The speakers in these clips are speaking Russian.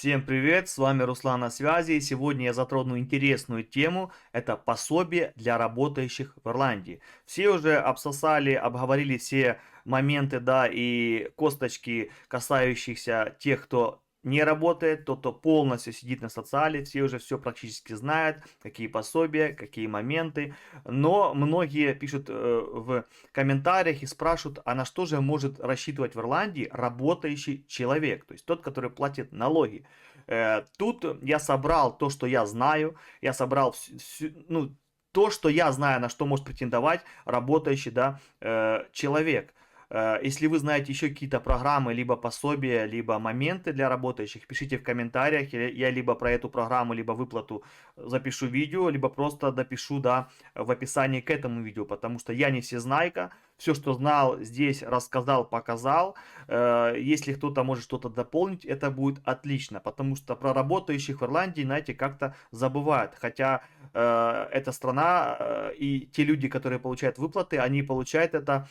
Всем привет, с вами Руслан на связи. Сегодня я затрону интересную тему. Это пособие для работающих в Ирландии. Все уже обсосали, обговорили все моменты, да, и косточки, касающихся тех, кто не работает, тот, кто полностью сидит на социале, все уже все практически знают, какие пособия, какие моменты. Но многие пишут в комментариях и спрашивают, а на что же может рассчитывать в Ирландии работающий человек, то есть тот, который платит налоги. Тут я собрал то, что я знаю, я собрал ну, то, что я знаю, на что может претендовать работающий, да, человек. Если вы знаете еще какие-то программы, либо пособия, либо моменты для работающих, пишите в комментариях. Я либо про эту программу, либо выплату запишу видео, либо просто допишу, да, в описании к этому видео, потому что я не всезнайка. Все, что знал, здесь рассказал, показал. Если кто-то может что-то дополнить, это будет отлично, потому что про работающих в Ирландии, знаете, как-то забывают. Хотя эта страна и те люди, которые получают выплаты, они получают это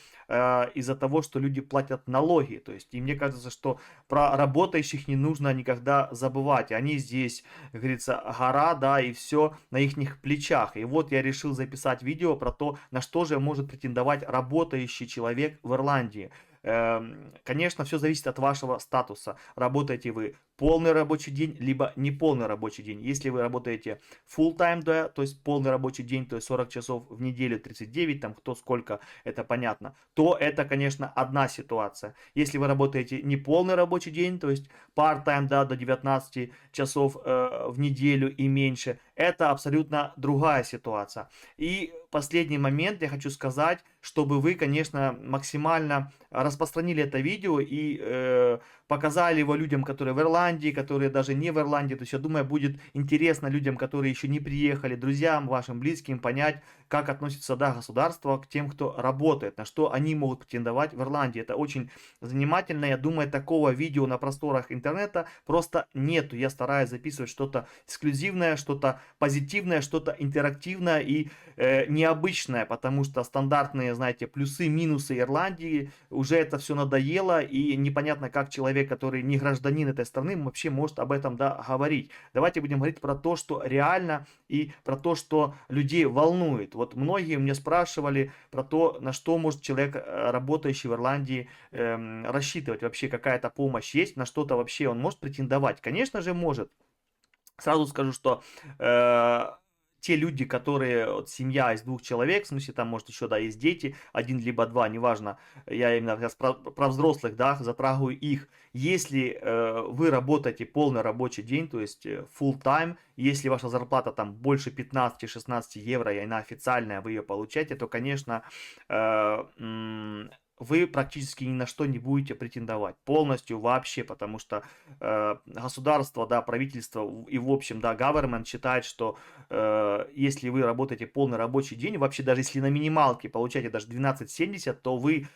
из-за того, что люди платят налоги. То есть, и мне кажется, что про работающих не нужно никогда забывать. Они здесь, как говорится, гора, да, и все на их плечах. И вот я решил записать видео про то, на что же может претендовать работающий человек в Ирландии. Конечно, все зависит от вашего статуса. Работаете вы полный рабочий день, либо неполный рабочий день. Если вы работаете full time, да, то есть полный рабочий день, то есть 40 часов в неделю, 39, там кто сколько, это понятно, то это, конечно, одна ситуация. Если вы работаете не полный рабочий день, то есть part-time, да, до 19 часов в неделю и меньше, это абсолютно другая ситуация. И последний момент я хочу сказать, чтобы вы, конечно, максимально распространили это видео и показали его людям, которые в Ирландии, которые даже не в Ирландии. То есть, я думаю, будет интересно людям, которые еще не приехали, друзьям, вашим близким, понять, как относится, да, государство к тем, кто работает, на что они могут претендовать в Ирландии. Это очень занимательно. Я думаю, такого видео на просторах интернета просто нету. Я стараюсь записывать что-то эксклюзивное, что-то позитивное, что-то интерактивное и необычное, потому что стандартные, знаете, плюсы, минусы Ирландии, уже это все надоело, и непонятно, как человек, который не гражданин этой страны, вообще может об этом, да, говорить. Давайте будем говорить про то, что реально, и про то, что людей волнует. Вот многие меня спрашивали про то, на что может человек, работающий в Ирландии, рассчитывать. Вообще какая-то помощь есть, на что-то вообще он может претендовать? Конечно же может. Сразу скажу, что те люди, которые, вот, семья из двух человек, в смысле там может еще, да, есть дети, один либо два, неважно, я именно сейчас про взрослых, да, затрагиваю их. Если вы работаете полный рабочий день, то есть full time, если ваша зарплата там больше 15-16 евро, и она официальная, вы ее получаете, то, конечно, вы практически ни на что не будете претендовать. Полностью вообще, потому что государство, да, правительство и в общем, да, government считает, что если вы работаете полный рабочий день, вообще даже если на минималке получаете даже 12,70, то вы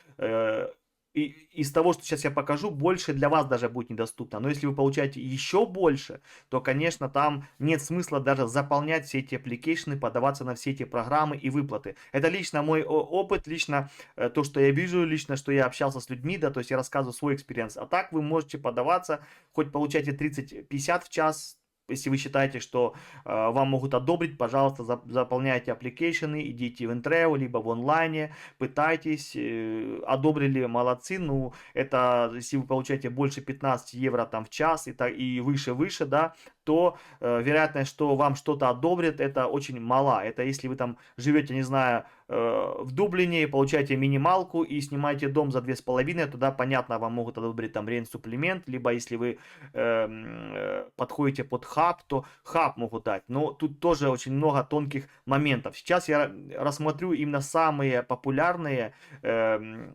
из того, что сейчас я покажу, больше для вас даже будет недоступно. Но если вы получаете еще больше, то, конечно, там нет смысла даже заполнять все эти application, подаваться на все эти программы и выплаты. Это лично мой опыт, лично то, что я вижу, лично, что я общался с людьми, да, то есть я рассказываю свой экспириенс. А так вы можете подаваться, хоть получаете 30-50 в час. Если вы считаете, что вам могут одобрить, пожалуйста, заполняйте application, идите в Intreo, либо в онлайне, пытайтесь, одобрили, молодцы. Ну, это, если вы получаете больше 15 евро там в час и выше, да, то вероятность, что вам что-то одобрят, это очень мала. Это если вы там живете, не знаю, в Дублине, получаете минималку и снимаете дом за 2,5, тогда, понятно, вам могут одобрить там рент-суплемент, либо если вы подходите под хаб, то хаб могут дать. Но тут тоже очень много тонких моментов. Сейчас я рассмотрю именно самые популярные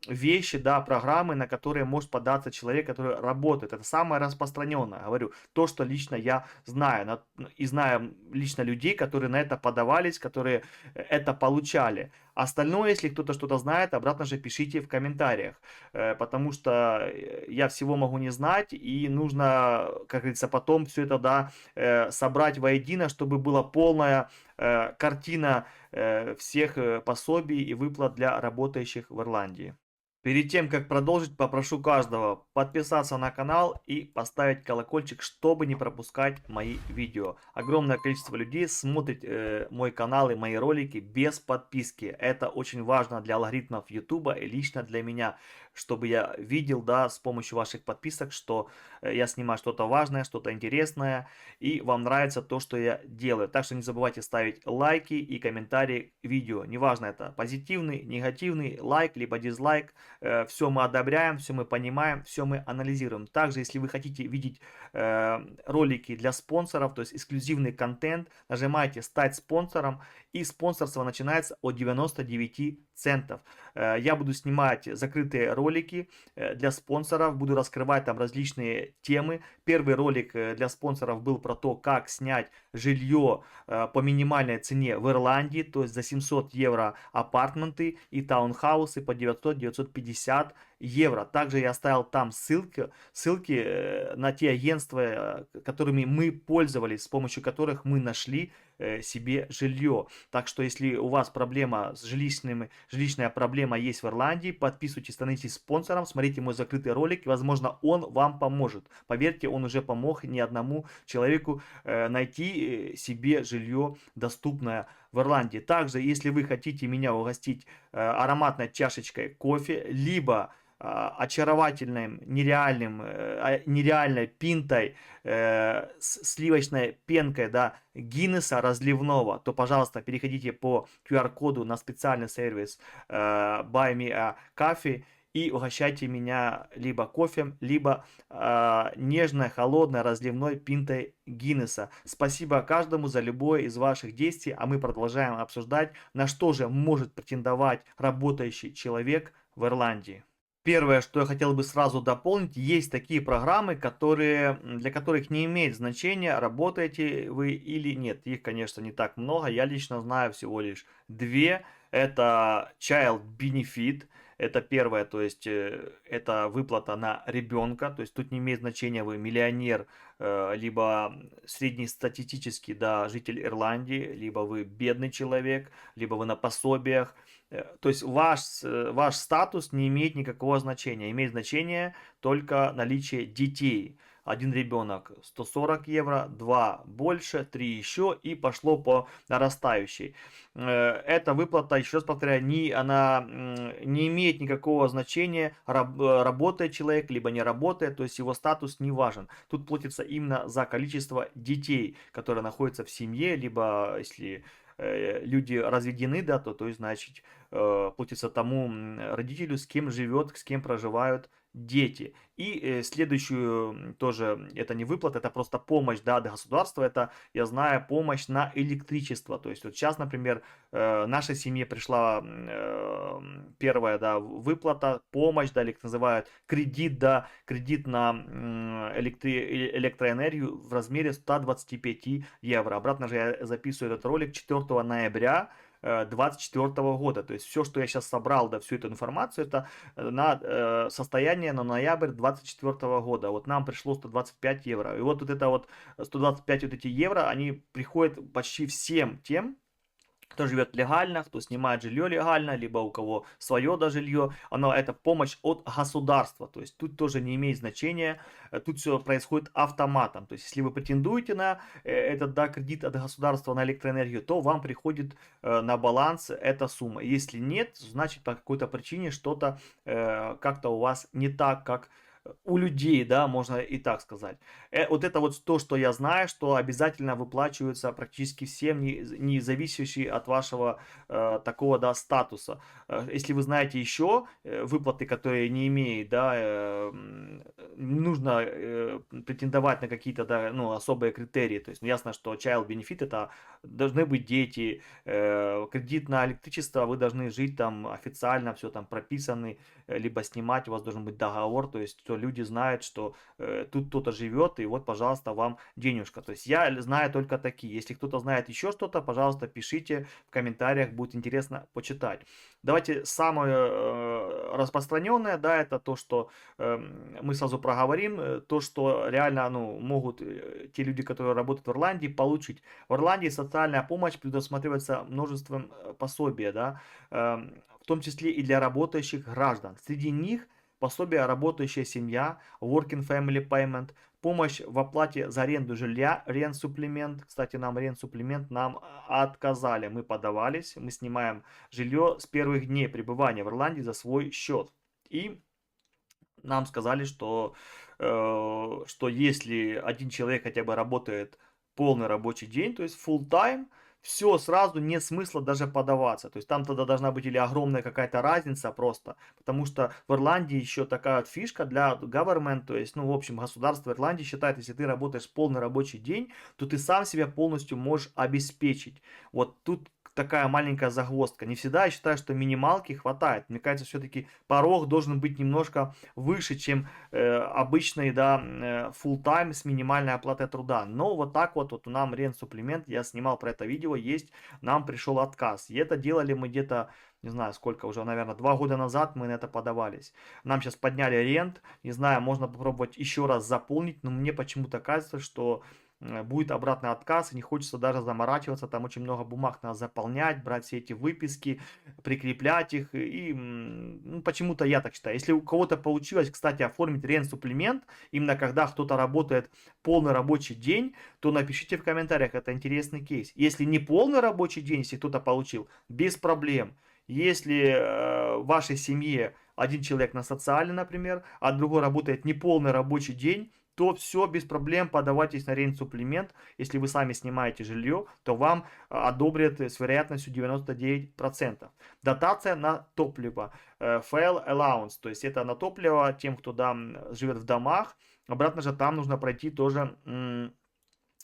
вещи, да, программы, на которые может податься человек, который работает. Это самое распространенное, говорю, то, что лично я знаю, и знаю лично людей, которые на это подавались, которые это получали. Остальное, если кто-то что-то знает, обратно же пишите в комментариях, потому что я всего могу не знать, и нужно, как говорится, потом все это, да, собрать воедино, чтобы была полная картина всех пособий и выплат для работающих в Ирландии. Перед тем, как продолжить, попрошу каждого подписаться на канал и поставить колокольчик, чтобы не пропускать мои видео. Огромное количество людей смотрит мой канал и мои ролики без подписки. Это очень важно для алгоритмов YouTube и лично для меня, чтобы я видел, да, с помощью ваших подписок, что я снимаю что-то важное, что-то интересное, и вам нравится то, что я делаю. Так что не забывайте ставить лайки и комментарии к видео. Неважно, это позитивный, негативный, лайк, либо дизлайк. Все мы одобряем, все мы понимаем, все мы анализируем. Также, если вы хотите видеть ролики для спонсоров, то есть эксклюзивный контент, нажимаете «Стать спонсором», и спонсорство начинается от 99 центов. Я буду снимать закрытые ролики для спонсоров, буду раскрывать там различные темы. Первый ролик для спонсоров был про то, как снять жилье по минимальной цене в Ирландии, то есть за 700 евро апартменты и таунхаусы по 900-950 евро. Также я оставил там ссылки на те агентства, которыми мы пользовались, с помощью которых мы нашли себе жилье. Так что, если у вас проблема с жилищная проблема есть в Ирландии, подписывайтесь, становитесь спонсором, смотрите мой закрытый ролик, и, возможно, он вам поможет. Поверьте, он уже помог ни одному человеку найти себе жилье доступное в Ирландии. Также, если вы хотите меня угостить ароматной чашечкой кофе, либо очаровательным, нереальной пинтой с сливочной пенкой, да, Гиннеса разливного, то, пожалуйста, переходите по QR-коду на специальный сервис Buy Me a Coffee и угощайте меня либо кофе, либо нежной, холодной, разливной пинтой Гиннеса. Спасибо каждому за любое из ваших действий, а мы продолжаем обсуждать, на что же может претендовать работающий человек в Ирландии. Первое, что я хотел бы сразу дополнить, есть такие программы, для которых не имеет значения, работаете вы или нет. Их, конечно, не так много, я лично знаю всего лишь две. Это Child Benefit, это первое, то есть это выплата на ребенка, то есть тут не имеет значения, вы миллионер, либо среднестатистический, да, житель Ирландии, либо вы бедный человек, либо вы на пособиях. То есть ваш статус не имеет никакого значения. Имеет значение только наличие детей. Один ребенок 140 евро, два больше, три еще и пошло по нарастающей. Эта выплата, еще раз повторяю, она не имеет никакого значения, работает человек, либо не работает, то есть его статус не важен. Тут платится именно за количество детей, которые находятся в семье, либо если люди разведены, да, то есть, значит, платится тому родителю, с кем живет, с кем проживают дети. И следующую тоже, это не выплата, это просто помощь, да, от государства, это, я знаю, помощь на электричество. То есть вот сейчас, например, нашей семье пришла первая, да, выплата, помощь, да, или как называют, кредит, да, кредит на электроэнергию в размере 125 евро. Обратно же я записываю этот ролик 4 ноября 2024 года. То есть все, что я сейчас собрал, да, всю эту информацию, это на состояние на ноябрь 2024 года. Вот нам пришло 125 евро. И вот это вот 125 вот эти евро, они приходят почти всем тем, кто живет легально, кто снимает жилье легально, либо у кого свое да жилье, это помощь от государства, то есть тут тоже не имеет значения, тут все происходит автоматом, то есть если вы претендуете на этот, да, кредит от государства на электроэнергию, то вам приходит на баланс эта сумма, если нет, значит по какой-то причине что-то как-то у вас не так, как у людей, да, можно и так сказать. Вот это вот то, что я знаю, что обязательно выплачивается практически всем, не зависящие от вашего такого, да, статуса. Если вы знаете еще выплаты, которые не имеют, да, нужно претендовать на какие-то, да, ну, особые критерии. То есть, ну, ясно, что child benefit это должны быть дети, кредит на электричество, вы должны жить там официально, все там прописаны, либо снимать, у вас должен быть договор, то есть что люди знают, что тут кто-то живет, и вот, пожалуйста, вам денежка. То есть я знаю только такие. Если кто-то знает еще что-то, пожалуйста, пишите в комментариях, будет интересно почитать. Давайте самое распространенное, да, это то, что мы сразу проговорим, то, что реально, ну, могут те люди, которые работают в Ирландии, получить. В Ирландии социальная помощь предусматривается множеством пособий, да, в том числе и для работающих граждан. Среди них пособие «Работающая семья», Working Family Payment, помощь в оплате за аренду жилья, рент-суплемент. Кстати, нам рент-суплемент нам отказали. Мы подавались, мы снимаем жилье с первых дней пребывания в Ирландии за свой счет. И нам сказали, что если один человек хотя бы работает полный рабочий день, то есть full time, все, сразу нет смысла даже подаваться. То есть там тогда должна быть или огромная какая-то разница просто, потому что в Ирландии еще такая вот фишка для government, то есть, ну, в общем, государство Ирландии считает, если ты работаешь полный рабочий день, то ты сам себя полностью можешь обеспечить. Вот тут такая маленькая загвоздка. Не всегда я считаю, что минималки хватает. Мне кажется, все-таки порог должен быть немножко выше, чем обычный, да, full time с минимальной оплатой труда. Но вот так вот нам рент-суплемент, я снимал про это видео, есть, нам пришел отказ. И это делали мы где-то, не знаю сколько, уже, наверное, 2 года назад мы на это подавались. Нам сейчас подняли рент, не знаю, можно попробовать еще раз заполнить, но мне почему-то кажется, что будет обратный отказ, и не хочется даже заморачиваться, там очень много бумаг надо заполнять, брать все эти выписки, прикреплять их, и ну, почему-то я так считаю. Если у кого-то получилось, кстати, оформить рент-суплемент, именно когда кто-то работает полный рабочий день, то напишите в комментариях, это интересный кейс. Если не полный рабочий день, если кто-то получил, без проблем. Если в вашей семье один человек на социале, например, а другой работает неполный рабочий день, то все без проблем подавайтесь на рент-суплемент. Если вы сами снимаете жилье, то вам одобрят с вероятностью 99%. Дотация на топливо, fail allowance, то есть это на топливо тем, кто живет в домах. Обратно же там нужно пройти тоже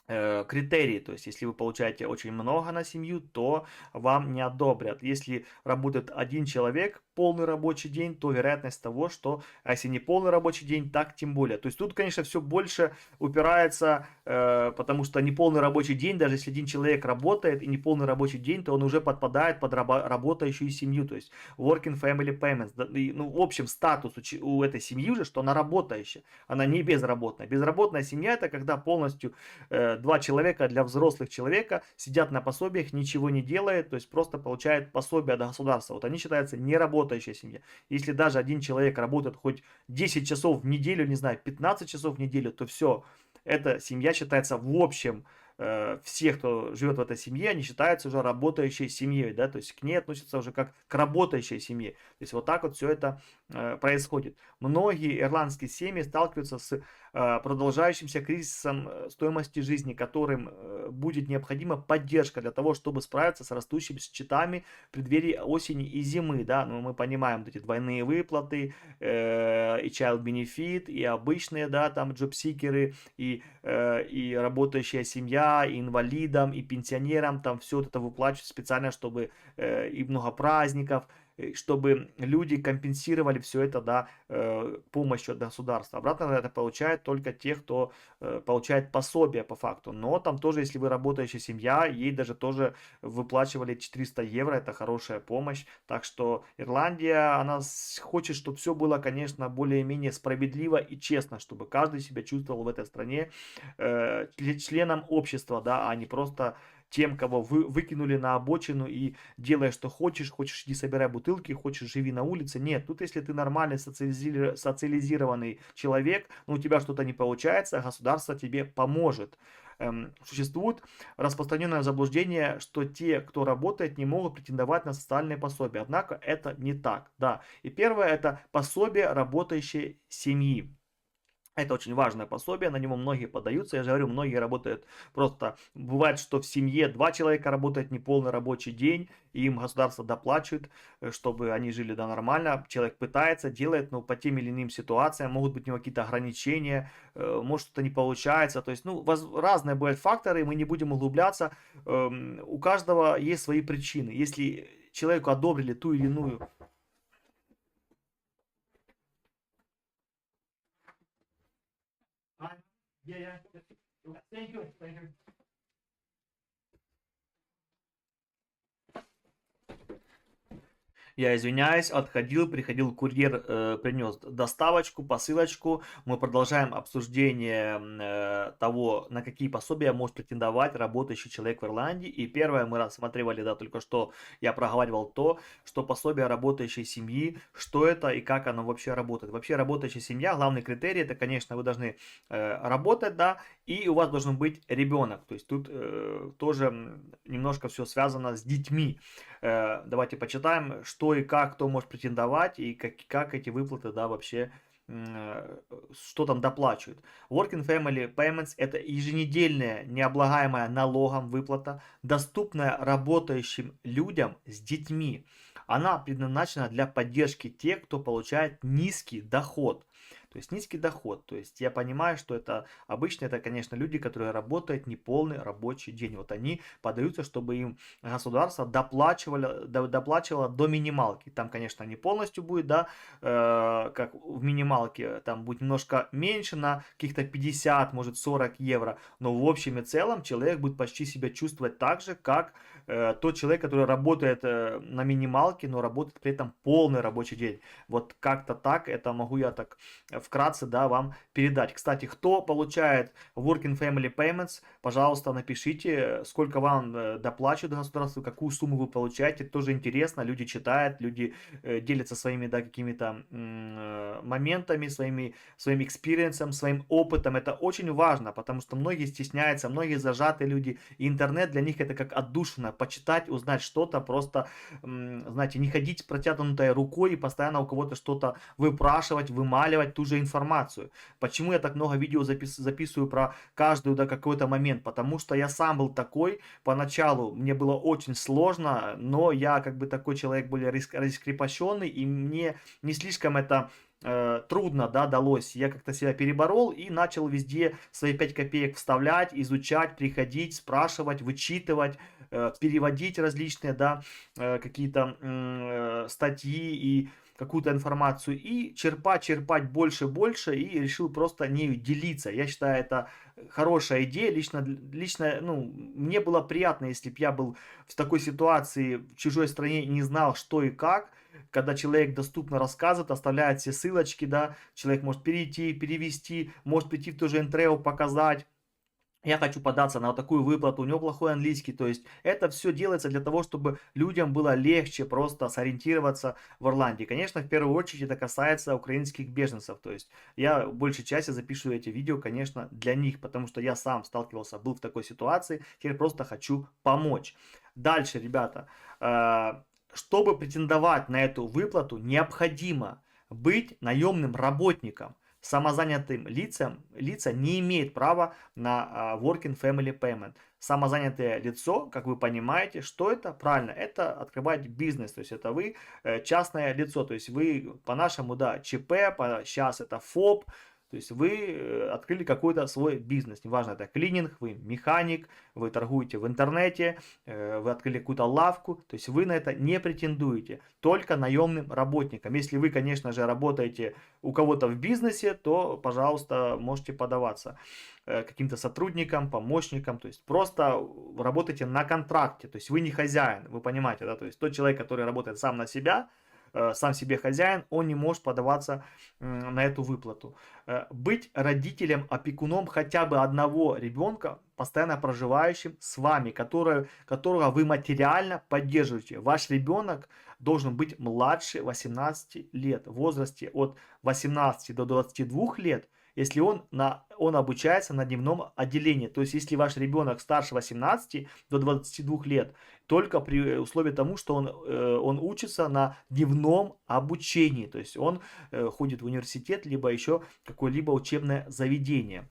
критерии, то есть если вы получаете очень много на семью, то вам не одобрят. Если работает один человек полный рабочий день, то вероятность того, что, а если не полный рабочий день, так тем более. То есть тут, конечно, все больше упирается, потому что неполный рабочий день, даже если один человек работает и неполный рабочий день, то он уже подпадает под работающую семью, то есть working family payments. Ну, в общем, статус у этой семьи уже, что она работающая, она не безработная. Безработная семья это когда полностью 2 человека для взрослых человека сидят на пособиях, ничего не делают, то есть просто получают пособие от государства. Вот они считаются неработающая семья. Если даже один человек работает хоть 10 часов в неделю, не знаю, 15 часов в неделю, то все, эта семья считается в общем, всех, кто живет в этой семье, они считаются уже работающей семьей, да, то есть к ней относятся уже как к работающей семье. То есть вот так вот все это происходит. Многие ирландские семьи сталкиваются с продолжающимся кризисом стоимости жизни, которым будет необходима поддержка для того, чтобы справиться с растущими счетами в преддверии осени и зимы, да, но мы понимаем вот эти двойные выплаты, и child benefit, и обычные, да, там джобсикеры, и работающая семья, и инвалидам, и пенсионерам, там все вот это выплачивают специально, чтобы и много праздников, чтобы люди компенсировали все это, да, помощью от государства. Обратно это получают только те, кто получает пособие по факту. Но там тоже, если вы работающая семья, ей даже тоже выплачивали 400 евро, это хорошая помощь. Так что Ирландия, она хочет, чтобы все было, конечно, более-менее справедливо и честно, чтобы каждый себя чувствовал в этой стране членом общества, да, а не просто тем, кого вы выкинули на обочину и делай, что хочешь, хочешь иди собирай бутылки, хочешь живи на улице. Нет, тут если ты нормальный социализированный человек, но у тебя что-то не получается, государство тебе поможет. Существует распространенное заблуждение, что те, кто работает, не могут претендовать на социальные пособия. Однако это не так. Да. И первое это пособие работающей семьи. Это очень важное пособие, на него многие подаются. Я же говорю, многие работают просто... Бывает, что в семье 2 человека работают неполный рабочий день, и им государство доплачивает, чтобы они жили да, нормально. Человек пытается, делает, но по тем или иным ситуациям могут быть у него какие-то ограничения, может что-то не получается. То есть, ну, разные бывают факторы, мы не будем углубляться. У каждого есть свои причины. Если человеку одобрили ту или иную... Yeah, yeah. Thank you. Thank you. Я извиняюсь, отходил, приходил курьер, принес доставочку, посылочку. Мы продолжаем обсуждение того, на какие пособия может претендовать работающий человек в Ирландии. И первое, мы рассматривали, да, только что я проговаривал то, что пособие работающей семьи, что это и как оно вообще работает. Вообще работающая семья, главный критерий, это, конечно, вы должны работать, да, и у вас должен быть ребенок. То есть тут тоже немножко все связано с детьми. Давайте почитаем, что и как кто может претендовать, и как эти выплаты, да, вообще, что там доплачивают. Working Family Payments – это еженедельная, необлагаемая налогом выплата, доступная работающим людям с детьми. Она предназначена для поддержки тех, кто получает низкий доход. То есть низкий доход. То есть я понимаю, что это обычно, это, конечно, люди, которые работают неполный рабочий день. Вот они подаются, чтобы им государство доплачивало до минималки. Там, конечно, не полностью будет, да, как в минималке, там будет немножко меньше, на каких-то 50, может 40 евро. Но в общем и целом человек будет почти себя чувствовать так же, как тот человек, который работает на минималке, но работает при этом полный рабочий день. Вот как-то так, это могу я так вкратце, да, вам передать. Кстати, кто получает Working Family Payments, пожалуйста, напишите, сколько вам доплачивают государство, какую сумму вы получаете. Это тоже интересно, люди читают, люди делятся своими, да, какими-то моментами, своим экспириенсом, своим опытом. Это очень важно, потому что многие стесняются, многие зажатые люди. И интернет для них это как отдушина. Почитать, узнать что-то, просто, знаете, не ходить с протянутой рукой и постоянно у кого-то что-то выпрашивать, вымаливать ту же информацию. Почему я так много видео записываю про каждый, да, какой-то момент? Потому что я сам был такой, поначалу мне было очень сложно, но я как бы такой человек более раскрепощенный, и мне не слишком это трудно, да, далось. Я как-то себя переборол и начал везде свои 5 копеек вставлять, изучать, приходить, спрашивать, вычитывать, переводить различные, да, какие-то статьи и какую-то информацию и черпать больше, и решил просто нею делиться. Я считаю, это хорошая идея. Лично, ну, мне было приятно, если бы я был в такой ситуации, в чужой стране, и не знал, что и как, когда человек доступно рассказывает, оставляет все ссылочки, да, человек может перейти, перевести, может прийти в то же Интрео, показать. Я хочу податься на вот такую выплату, у него плохой английский, то есть это все делается для того, чтобы людям было легче просто сориентироваться в Ирландии. Конечно, в первую очередь это касается украинских беженцев, то есть я в большей части запишу эти видео, конечно, для них, потому что я сам сталкивался, был в такой ситуации, теперь просто хочу помочь. Дальше, ребята, чтобы претендовать на эту выплату, необходимо быть наемным работником. Самозанятым лица не имеют права на Working Family Payment. Самозанятое лицо, как вы понимаете, что это? Правильно, это открывать бизнес, то есть это вы частное лицо, то есть вы по-нашему, да, ЧП, сейчас это ФОП, то есть вы открыли какой-то свой бизнес, неважно, это клининг, вы механик, вы торгуете в интернете, вы открыли какую-то лавку, то есть вы на это не претендуете, только наемным работникам. Если вы, конечно же, работаете у кого-то в бизнесе, то, пожалуйста, можете подаваться каким-то сотрудникам, помощникам, то есть просто работаете на контракте, то есть вы не хозяин, вы понимаете, да, то есть тот человек, который работает сам на себя, сам себе хозяин, он не может подаваться на эту выплату. Быть родителем, опекуном хотя бы одного ребенка, постоянно проживающим с вами, которого вы материально поддерживаете. Ваш ребенок должен быть младше 18 лет, в возрасте от 18 до 22 лет, если он обучается на дневном отделении. То есть, если ваш ребенок старше 18 до 22 лет, только при условии тому, что он учится на дневном обучении. То есть, он ходит в университет, либо еще какое-либо учебное заведение.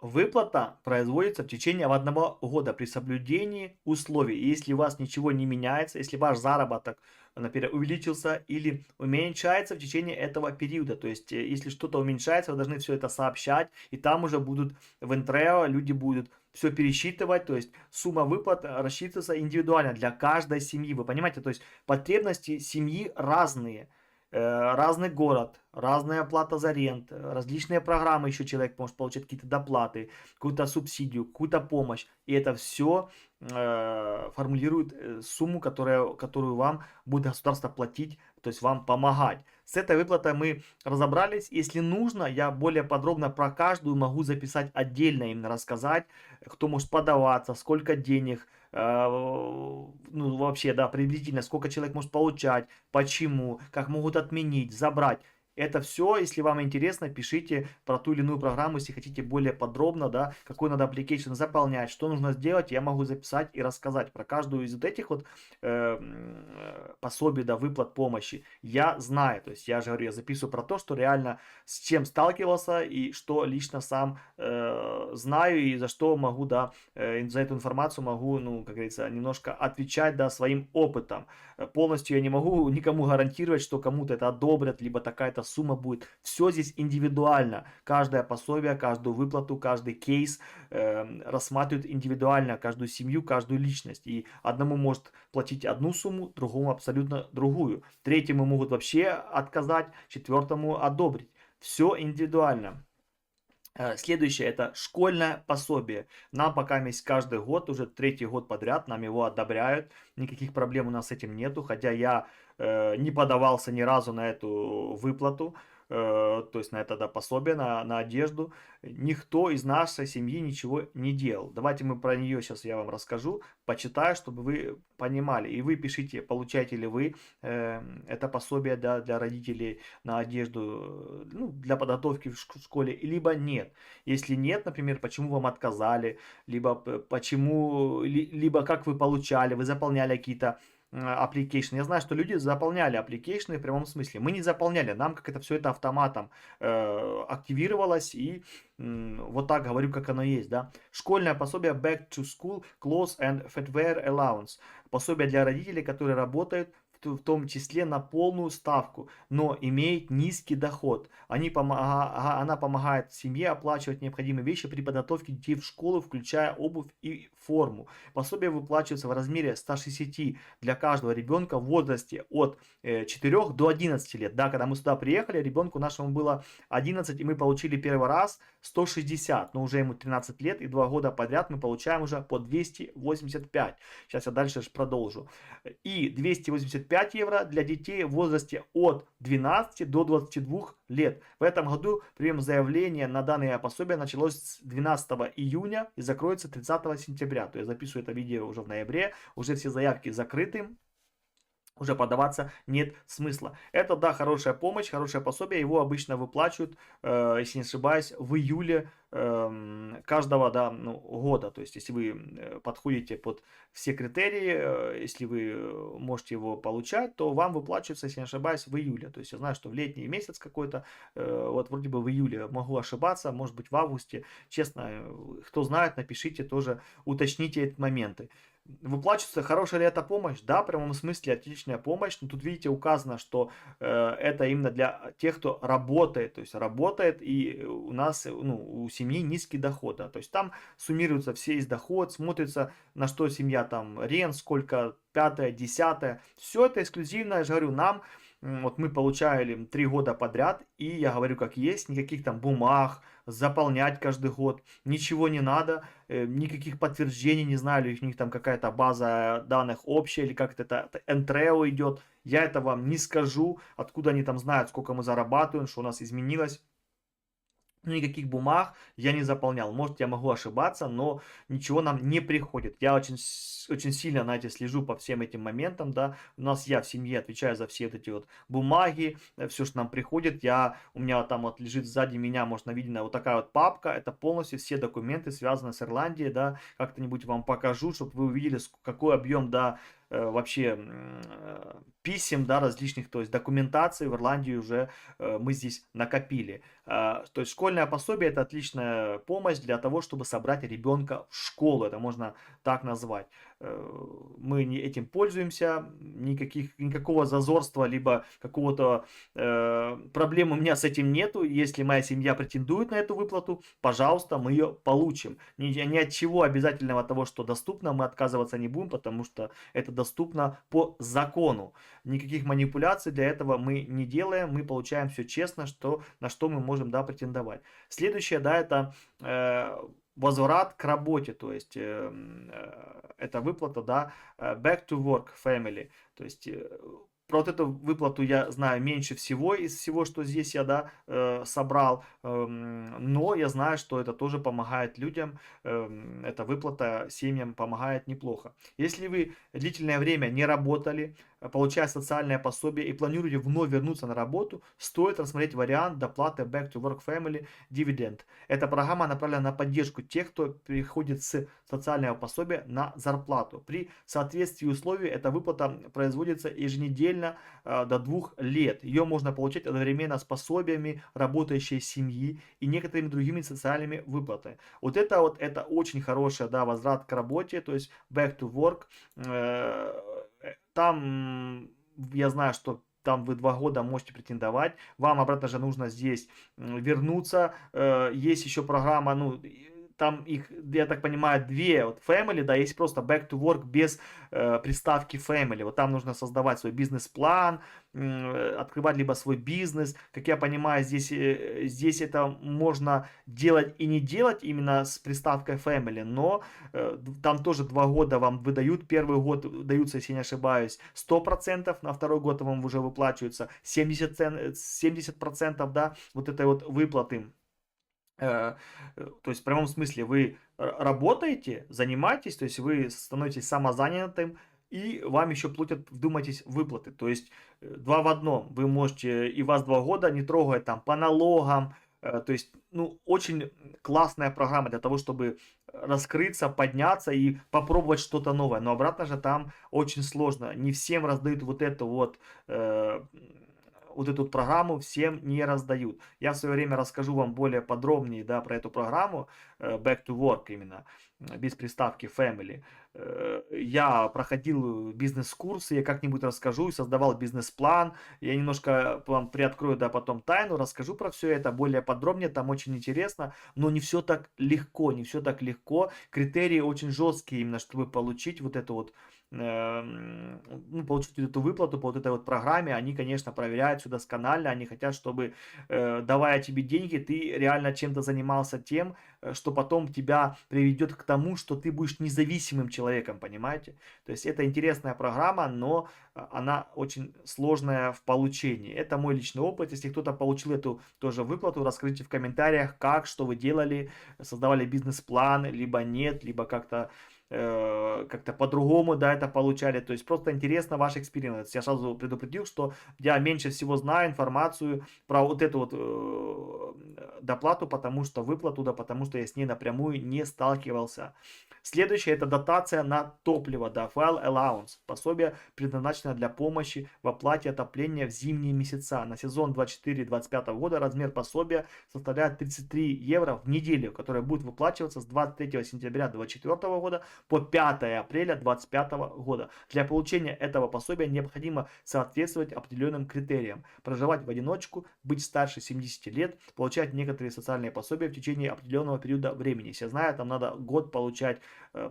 Выплата производится в течение 1 года при соблюдении условий. И если у вас ничего не меняется, если ваш заработок, например, увеличился или уменьшается в течение этого периода, то есть если что-то уменьшается, вы должны все это сообщать, и там уже будут в Интрео, люди будут все пересчитывать, то есть сумма выплат рассчитывается индивидуально для каждой семьи, вы понимаете, то есть потребности семьи разные. разный город, разная оплата за рент, различные программы еще человек может получать какие-то доплаты, какую-то субсидию, какую-то помощь. И это все формулирует сумму, которую вам будет государство платить, то есть вам помогать. С этой выплатой мы разобрались. Если нужно, я более подробно про каждую могу записать отдельно, именно рассказать, кто может подаваться, сколько денег, ну вообще, да, приблизительно, сколько человек может получать, почему, как могут отменить, забрать. Это все, если вам интересно, пишите про ту или иную программу, если хотите более подробно, да, какой надо application заполнять, что нужно сделать, я могу записать и рассказать про каждую из вот этих вот пособий, да, выплат помощи. Я знаю, то есть я же говорю, я записываю про то, что реально с чем сталкивался и что лично сам знаю и за что могу, да, за эту информацию могу, ну, как говорится, немножко отвечать, да, своим опытом. Полностью я не могу никому гарантировать, что кому-то это одобрят, либо такая-то сумма будет. Все здесь индивидуально. Каждое пособие, каждую выплату, каждый кейс рассматривают индивидуально, каждую семью, каждую личность. И одному может платить одну сумму, другому абсолютно другую. Третьему могут вообще отказать, четвертому одобрить. Все индивидуально. Следующее это школьное пособие. Нам пока есть каждый год, уже третий год подряд, нам его одобряют. Никаких проблем у нас с этим нету. Хотя я не подавался ни разу на эту выплату, то есть на это, да, пособие, на одежду. Никто из нашей семьи ничего не делал. Давайте мы про нее сейчас я вам расскажу, почитаю, чтобы вы понимали. И вы пишите, получаете ли вы это пособие, да, для родителей на одежду, ну, для подготовки в школе, либо нет. Если нет, например, почему вам отказали, либо почему, либо как вы получали, вы заполняли какие-то application. Я знаю, что люди заполняли application в прямом смысле. Мы не заполняли, нам как это все это автоматом активировалось, и вот так говорю, как оно есть, да. Школьное пособие Back to School Clothes and Footwear Allowance. Пособие для родителей, которые работают в том числе на полную ставку, но имеет низкий доход. Она помогает семье оплачивать необходимые вещи при подготовке детей в школу, включая обувь и форму. Пособие выплачивается в размере 160 для каждого ребенка в возрасте от 4 до 11 лет. Да, когда мы сюда приехали, ребенку нашему было 11, и мы получили первый раз 160, но уже ему 13 лет, и 2 года подряд мы получаем уже по 285. Сейчас я дальше продолжу. И 285 евро для детей в возрасте от 12 до 22 лет. В этом году прием заявления на данное пособие началось с 12 июня и закроется 30 сентября. То есть я записываю это видео уже в ноябре, уже все заявки закрыты. Уже подаваться нет смысла. Это, да, хорошая помощь, хорошее пособие. Его обычно выплачивают, если не ошибаюсь, в июле каждого, да, ну, года. То есть, если вы подходите под все критерии, если вы можете его получать, то вам выплачивается, если не ошибаюсь, в июле. То есть, я знаю, что в летний месяц какой-то, вот вроде бы в июле, могу ошибаться, может быть в августе. Честно, кто знает, напишите тоже, уточните эти моменты. Выплачивается, хорошая ли это помощь? Да, в прямом смысле отличная помощь. Но тут, видите, указано, что это именно для тех, кто работает. То есть работает, и у нас, ну, у семьи низкий доход. Да, то есть там суммируется все из доход, смотрится, на что семья там, рент, сколько, пятое, десятое. Все это эксклюзивно, я же говорю, нам. Вот мы получали 3 года подряд, и я говорю как есть, никаких там бумаг, заполнять каждый год, ничего не надо, никаких подтверждений, не знаю, ли у них там какая-то база данных общая, или как это Entreo идет, я это вам не скажу, откуда они там знают, сколько мы зарабатываем, что у нас изменилось. Никаких бумаг я не заполнял. Может, я могу ошибаться, но ничего нам не приходит. Я очень сильно, знаете, слежу по всем этим моментам, да. У нас я в семье отвечаю за все вот эти вот бумаги, все, что нам приходит. У меня там вот лежит сзади меня, можно видно, вот такая вот папка. Это полностью все документы, связанные с Ирландией, да. Как-то-нибудь вам покажу, чтобы вы увидели, какой объем, да, вообще писем, да, различных, то есть документации в Ирландии уже мы здесь накопили. То есть школьное пособие это отличная помощь для того, чтобы собрать ребенка в школу, это можно так назвать. Мы этим пользуемся, никакого зазорства, либо какого-то проблемы у меня с этим нету. Если моя семья претендует на эту выплату, пожалуйста, мы ее получим. Ни от чего обязательного того, что доступно, мы отказываться не будем, потому что это доступно по закону. никаких манипуляций для этого мы не делаем, мы получаем все честно, на что мы можем, да, претендовать. Следующее, да, это возврат к работе, то есть это выплата, да, back to work family, то есть про вот эту выплату я знаю меньше всего из всего, что здесь я, да, собрал, но я знаю, что это тоже помогает людям, эта выплата семьям помогает неплохо. Если вы длительное время не работали, получая социальное пособие и планируете вновь вернуться на работу, стоит рассмотреть вариант доплаты Back to Work Family Dividend. Эта программа направлена на поддержку тех, кто переходит с социального пособия на зарплату. При соответствии условий эта выплата производится еженедельно до 2 лет. Ее можно получать одновременно с пособиями работающей семьи и некоторыми другими социальными выплатами. Это очень хорошая, да, возврат к работе, то есть back to work. Там я знаю, что там вы 2 года можете претендовать. Вам обратно же нужно здесь вернуться. Есть еще программа, ну, там их, я так понимаю, 2. Вот Family, да, есть просто Back to Work без приставки Family. Вот там нужно создавать свой бизнес-план, открывать либо свой бизнес. Как я понимаю, здесь это можно делать и не делать именно с приставкой Family, но там тоже 2 года вам выдают. Первый год даются, если не ошибаюсь, 100%, на второй год вам уже выплачиваются 70%, да, вот этой вот выплаты. То есть в прямом смысле вы работаете, занимаетесь, то есть вы становитесь самозанятым, и вам еще платят, вдумайтесь, выплаты. То есть 2 в одном. Вы можете, и вас 2 года не трогают там по налогам. То есть, ну, очень классная программа для того, чтобы раскрыться, подняться и попробовать что-то новое. Но обратно же там очень сложно. Не всем раздают вот эту программу, всем не раздают. Я в свое время расскажу вам более подробнее, да, про эту программу Back to Work именно, без приставки Family. Я проходил бизнес-курсы, я как-нибудь расскажу, создавал бизнес-план. Я немножко вам приоткрою, да, потом тайну, расскажу про все это более подробнее, там очень интересно, но не все так легко, не все так легко. Критерии очень жесткие именно, чтобы получить вот эту вот ну, получить эту выплату по вот этой вот программе. Они, конечно, проверяют все досконально, они хотят, чтобы, давая тебе деньги, ты реально чем-то занимался тем, что потом тебя приведет к тому, что ты будешь независимым человеком, понимаете? То есть это интересная программа, но она очень сложная в получении. Это мой личный опыт. Если кто-то получил эту тоже выплату, расскажите в комментариях, как, что вы делали, создавали бизнес-план, либо нет, либо как-то по-другому, да, это получали. То есть просто интересно ваш эксперимент. Я сразу предупредил, что я меньше всего знаю информацию про вот эту вот доплату, потому что выплату, да, потому что я с ней напрямую не сталкивался. Следующее это дотация на топливо, да, fuel allowance, пособие, предназначенное для помощи в оплате отопления в зимние месяца. На сезон 24-25 года размер пособия составляет 33 евро в неделю, которое будет выплачиваться с 23 сентября 2024 года по 5 апреля 2025 года. Для получения этого пособия необходимо соответствовать определенным критериям: проживать в одиночку, быть старше 70 лет, получать некоторые социальные пособия в течение определенного периода времени. Если я знаю, там надо год получать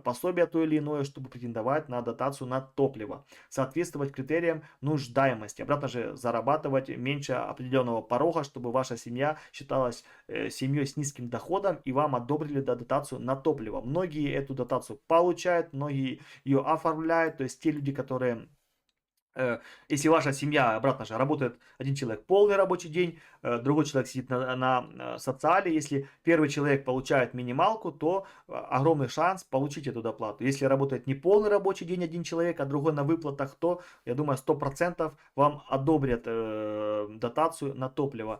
пособие то или иное, чтобы претендовать на дотацию на топливо. Соответствовать критериям нуждаемости. Обратно же зарабатывать меньше определенного порога, чтобы ваша семья считалась семьей с низким доходом и вам одобрили дотацию на топливо. Многие эту дотацию получают, многие ее оформляют. То есть те люди, которые... Если ваша семья, обратно же, работает один человек полный рабочий день, другой человек сидит на социале, если первый человек получает минималку, то огромный шанс получить эту доплату. Если работает не полный рабочий день один человек, а другой на выплатах, то, я думаю, 100% вам одобрят дотацию на топливо.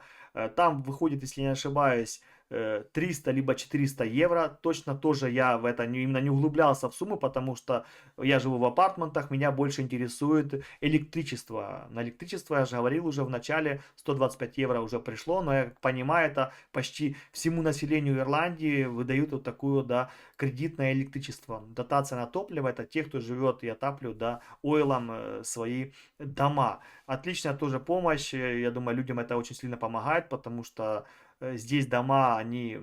Там выходит, если не ошибаюсь, 300 либо 400 евро. Точно тоже я в это именно не углублялся в сумму, потому что я живу в апартментах, меня больше интересует электричество. На электричество, я же говорил уже в начале, 125 евро уже пришло, но я как понимаю, это почти всему населению Ирландии выдают вот такую, да, кредит на электричество. Дотация на топливо — это те, кто живет и отапливают, да, ойлом свои дома. Отличная тоже помощь, я думаю, людям это очень сильно помогает, потому что здесь дома, они,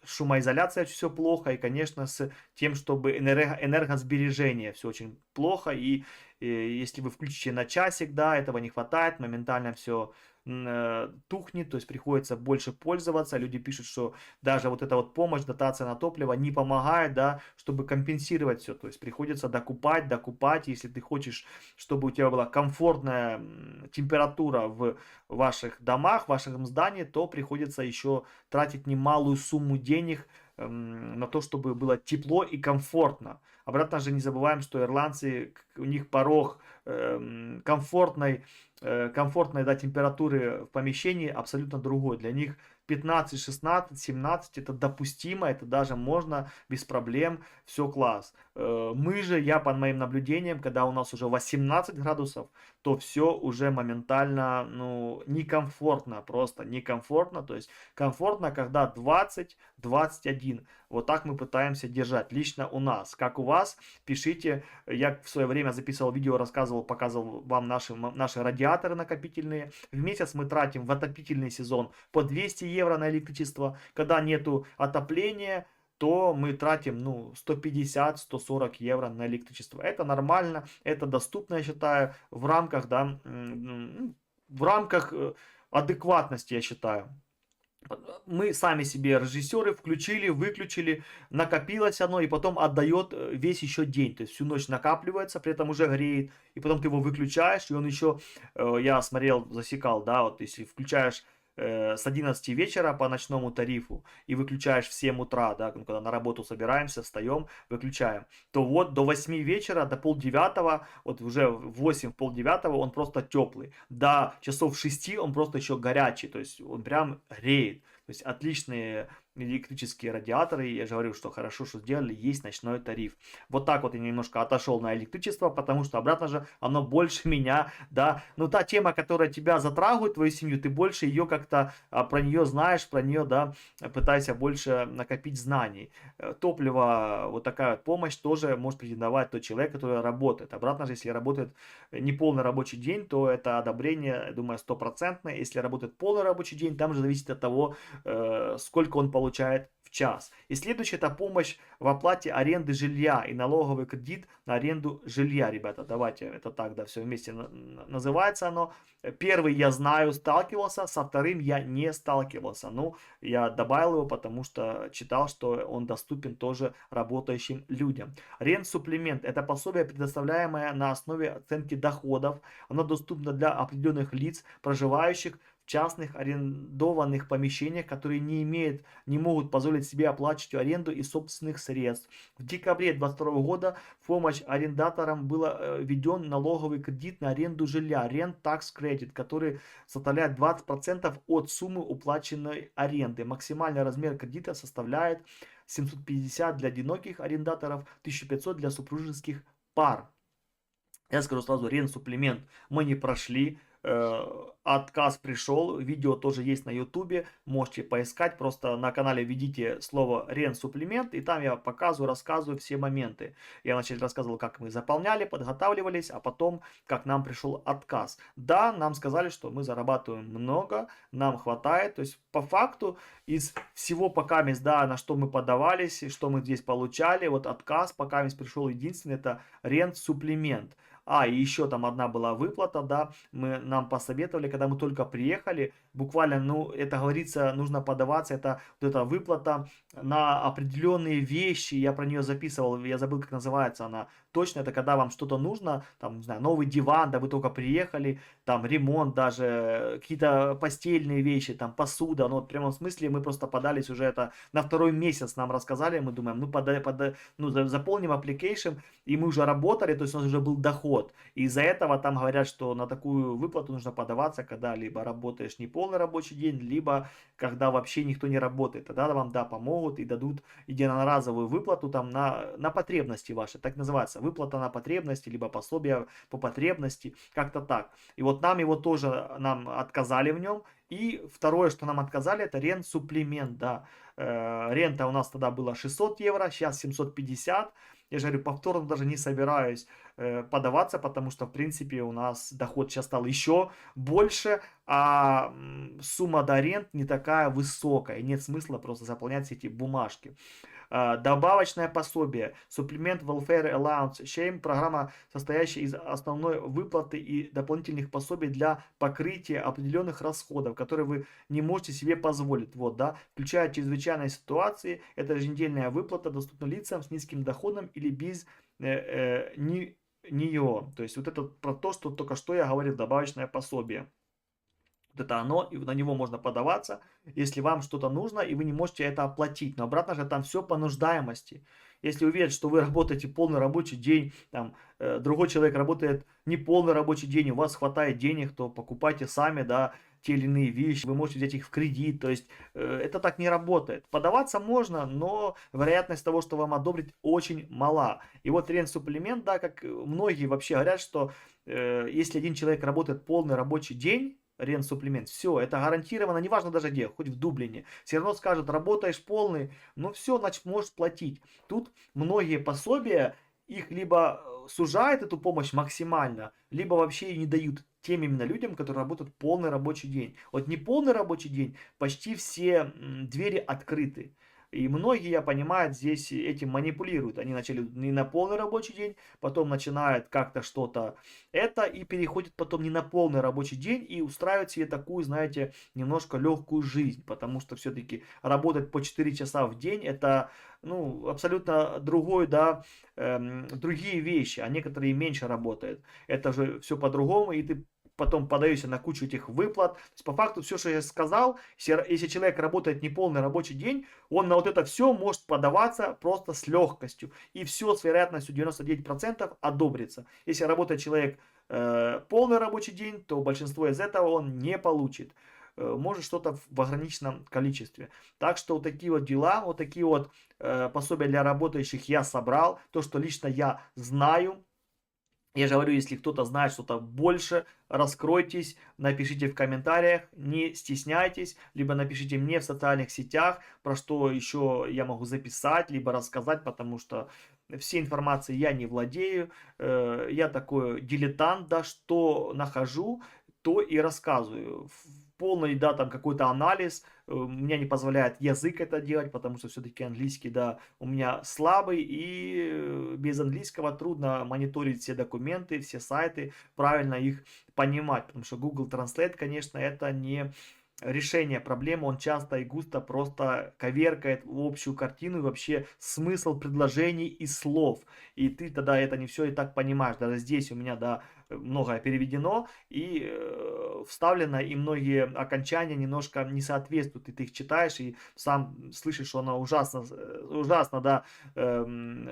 шумоизоляция все плохо, и, конечно, с тем, чтобы энергосбережение все очень плохо, и если вы включите на часик, да, этого не хватает, моментально все тухнет, то есть приходится больше пользоваться. Люди пишут, что даже вот эта вот помощь, дотация на топливо не помогает, да, чтобы компенсировать все. То есть приходится докупать. Если ты хочешь, чтобы у тебя была комфортная температура в ваших домах, в вашем здании, то приходится еще тратить немалую сумму денег на то, чтобы было тепло и комфортно. Обратно же не забываем, что ирландцы, у них порог комфортной да, температуры в помещении абсолютно другой. Для них 15, 16, 17 это допустимо, это даже можно без проблем, все класс. Мы же, я по моим наблюдениям, когда у нас уже 18 градусов, то все уже моментально, ну, некомфортно, просто некомфортно. То есть комфортно, когда 20, 21. Вот так мы пытаемся держать. Лично у нас. Как у вас? Пишите. Я в свое время записывал видео, рассказывал, показывал вам наши радиаторы накопительные. В месяц мы тратим в отопительный сезон по 200 евро на электричество. Когда нету отопления, то мы тратим, ну, 150-140 евро на электричество. Это нормально, это доступно, я считаю, в рамках, да, в рамках адекватности, я считаю. Мы сами себе режиссеры включили, выключили, накопилось оно, и потом отдает весь еще день. То есть всю ночь накапливается, при этом уже греет, и потом ты его выключаешь, и он еще, я смотрел, засекал, да, вот если включаешь с 11 вечера по ночному тарифу и выключаешь в 7 утра, да, когда на работу собираемся, встаем, выключаем, то вот до 8 вечера, до полдевятого, вот уже в 8, в полдевятого он просто теплый. До часов 6 он просто еще горячий, то есть он прям греет. То есть отличные электрические радиаторы, я же говорю, что хорошо, что сделали, есть ночной тариф. Вот так вот я немножко отошел на электричество, потому что обратно же оно больше меня, да, ну та тема, которая тебя затрагивает, твою семью, ты больше ее как-то про нее знаешь, про нее, да, пытайся больше накопить знаний. Топливо, вот такая вот помощь тоже может претендовать тот человек, который работает. Обратно же, если работает неполный рабочий день, то это одобрение, я думаю, стопроцентное. Если работает полный рабочий день, там же зависит от того, сколько он получает в час. И следующее это помощь в оплате аренды жилья и налоговый кредит на аренду жилья, ребята. Давайте это так, да, все вместе называется оно. Первый я знаю, сталкивался, со вторым я не сталкивался. Ну, я добавил его, потому что читал, что он доступен тоже работающим людям. Рент-суплемент – это пособие, предоставляемое на основе оценки доходов. Оно доступно для определенных лиц, проживающих в частных арендованных помещениях, которые не могут позволить себе оплачивать аренду из собственных средств. В декабре 2022 года в помощь арендаторам был введен налоговый кредит на аренду жилья, Rent Tax Credit, который составляет 20% от суммы уплаченной аренды. Максимальный размер кредита составляет 750 для одиноких арендаторов, 1500 для супружеских пар. Я скажу сразу, рент-суплемент мы не прошли. Отказ пришел, видео тоже есть на ютубе, можете поискать, просто на канале введите слово рент-суплемент, и там я показываю, рассказываю все моменты. Я вначале рассказывал, как мы заполняли, подготавливались, а потом, как нам пришел отказ. Да, нам сказали, что мы зарабатываем много, нам хватает, то есть по факту из всего пока, да, на что мы подавались, что мы здесь получали, вот отказ пока пришел единственный, это рент-суплемент. И еще там одна была выплата, да, нам посоветовали, когда мы только приехали, буквально, ну, это говорится, нужно подаваться, это вот эта выплата на определенные вещи, я про нее записывал, я забыл, как называется она, точно, это когда вам что-то нужно, там, не знаю, новый диван, да, вы только приехали, там, ремонт даже, какие-то постельные вещи, там, посуда, ну, вот, в прямом смысле мы просто подались уже это на второй месяц, нам рассказали, мы думаем, ну, заполним application, и мы уже работали, то есть у нас уже был доход. И из-за этого там говорят, что на такую выплату нужно подаваться, когда либо работаешь не полный рабочий день, либо когда вообще никто не работает. Тогда вам, да, помогут и дадут единоразовую выплату там на потребности ваши. Так называется, выплата на потребности, либо пособие по потребности, как-то так. И вот нам его тоже, нам отказали в нем. И второе, что нам отказали, это рент-суплемент, да. Рента у нас тогда была 600 евро, сейчас 750. Я же говорю, повторно даже не собираюсь подаваться, потому что, в принципе, у нас доход сейчас стал еще больше, а сумма до рент не такая высокая, и нет смысла просто заполнять все эти бумажки. Добавочное пособие, Supplement Welfare Allowance, Shame, программа, состоящая из основной выплаты и дополнительных пособий для покрытия определенных расходов, которые вы не можете себе позволить. Вот, да, включая чрезвычайные ситуации, это еженедельная выплата доступна лицам с низким доходом или без нее. То есть вот это про то, что только что я говорил, добавочное пособие. Вот это оно, и на него можно подаваться, если вам что-то нужно, и вы не можете это оплатить. Но обратно же там все по нуждаемости. Если увидят, что вы работаете полный рабочий день, там, другой человек работает не полный рабочий день, у вас хватает денег, то покупайте сами, да, те или иные вещи, вы можете взять их в кредит, то есть это так не работает. Подаваться можно, но вероятность того, что вам одобрят, очень мала. И вот рент-суплемент, да, как многие вообще говорят, что если один человек работает полный рабочий день, рент-суплемент, все, это гарантированно, неважно даже где, хоть в Дублине, все равно скажут, работаешь полный, ну все, значит можешь платить. Тут многие пособия, их либо сужают эту помощь максимально, либо вообще и не дают тем именно людям, которые работают полный рабочий день. Вот не полный рабочий день, почти все двери открыты. И многие, я понимаю, здесь этим манипулируют. Они начали не на полный рабочий день, потом начинают как-то что-то это и переходят потом не на полный рабочий день и устраивают себе такую, знаете, немножко легкую жизнь. Потому что все-таки работать по 4 часа в день это, ну, абсолютно другой, да, другие вещи, а некоторые меньше работают. Это же все по-другому, и ты потом подаешься на кучу этих выплат. То есть, по факту, все, что я сказал, если человек работает неполный рабочий день, он на вот это все может подаваться просто с легкостью. И все с вероятностью 99% одобрится. Если работает человек полный рабочий день, то большинство из этого он не получит. Может что-то в ограниченном количестве. Так что вот такие вот дела, вот такие вот пособия для работающих я собрал. То, что лично я знаю. Я же говорю, если кто-то знает что-то больше, раскройтесь, напишите в комментариях, не стесняйтесь, либо напишите мне в социальных сетях, про что еще я могу записать, либо рассказать, потому что всей информацией я не владею, я такой дилетант, да, что нахожу, то и рассказываю. Полный, да, там какой-то анализ, меня не позволяет язык это делать, потому что все-таки английский, да, у меня слабый, и без английского трудно мониторить все документы, все сайты, правильно их понимать, потому что Google Translate, конечно, это не решение проблемы, он часто и густо просто коверкает в общую картину и вообще смысл предложений и слов. И ты тогда это не все и так понимаешь. Даже здесь у меня, да, многое переведено и вставлено, и многие окончания немножко не соответствуют. И ты их читаешь и сам слышишь, что оно ужасно, ужасно, да,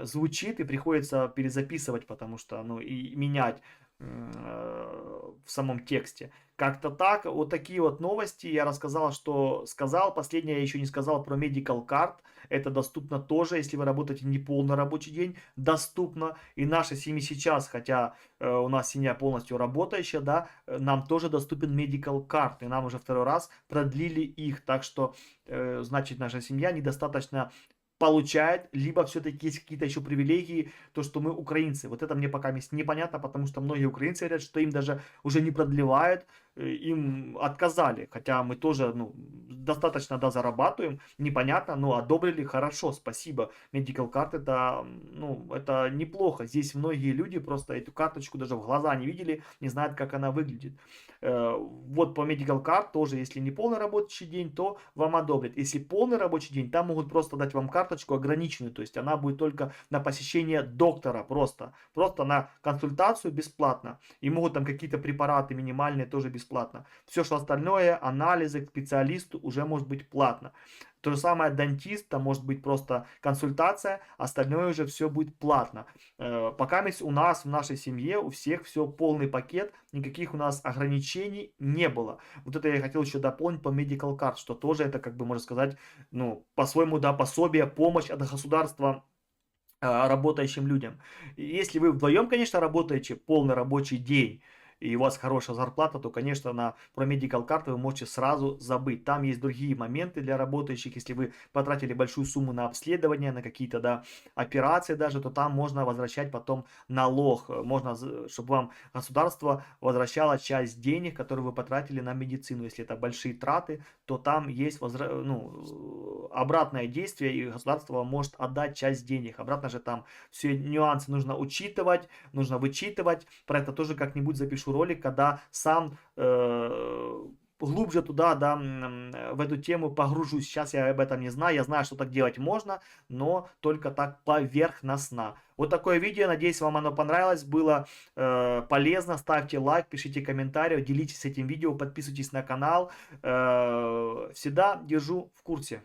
звучит, и приходится перезаписывать, потому что, ну, и менять в самом тексте. Как-то так, вот такие вот новости. Я рассказал, что сказал. Последнее я еще не сказал про Medical Card. Это доступно тоже, если вы работаете не полный рабочий день, доступно. И наши семьи сейчас, хотя у нас семья полностью работающая, да, нам тоже доступен Medical Card. И нам уже второй раз продлили их. Так что, значит, наша семья недостаточно получает, либо все-таки есть какие-то еще привилегии, то, что мы украинцы. Вот это мне пока непонятно, потому что многие украинцы говорят, что им даже уже не продлевают, им отказали, хотя мы тоже, ну, достаточно, да, зарабатываем, непонятно, но одобрили, хорошо, спасибо. Medical Card это, ну, это неплохо. Здесь многие люди просто эту карточку даже в глаза не видели, не знают, как она выглядит. Вот по Medical Card тоже, если не полный рабочий день, то вам одобрят. Если полный рабочий день, там могут просто дать вам карточку ограниченную, то есть она будет только на посещение доктора, просто на консультацию бесплатно. И могут там какие-то препараты минимальные тоже бесплатно. Все, что остальное, анализы к специалисту уже может быть платно. То же самое дантист, там может быть просто консультация, остальное уже все будет платно. Пока у нас, в нашей семье, у всех все полный пакет, никаких у нас ограничений не было. Вот это я хотел еще дополнить по Medical Card, что тоже это, как бы, можно сказать, ну, по-своему, да, пособие, помощь от государства работающим людям. Если вы вдвоем, конечно, работаете полный рабочий день, и у вас хорошая зарплата, то, конечно, про Medical Card вы можете сразу забыть. Там есть другие моменты для работающих. Если вы потратили большую сумму на обследование, на какие-то, да, операции даже, то там можно возвращать потом налог. Можно, чтобы вам государство возвращало часть денег, которые вы потратили на медицину. Если это большие траты, то там есть обратное действие, и государство вам может отдать часть денег. Обратно же там все нюансы нужно учитывать, нужно вычитывать. Про это тоже как-нибудь запишу ролик, когда сам глубже туда, да, в эту тему погружусь. Сейчас я об этом не знаю. Я знаю, что так делать можно, но только так поверхностно. Вот такое видео. Надеюсь, вам оно понравилось, было полезно. Ставьте лайк, пишите комментарии, делитесь этим видео, подписывайтесь на канал. Всегда держу в курсе.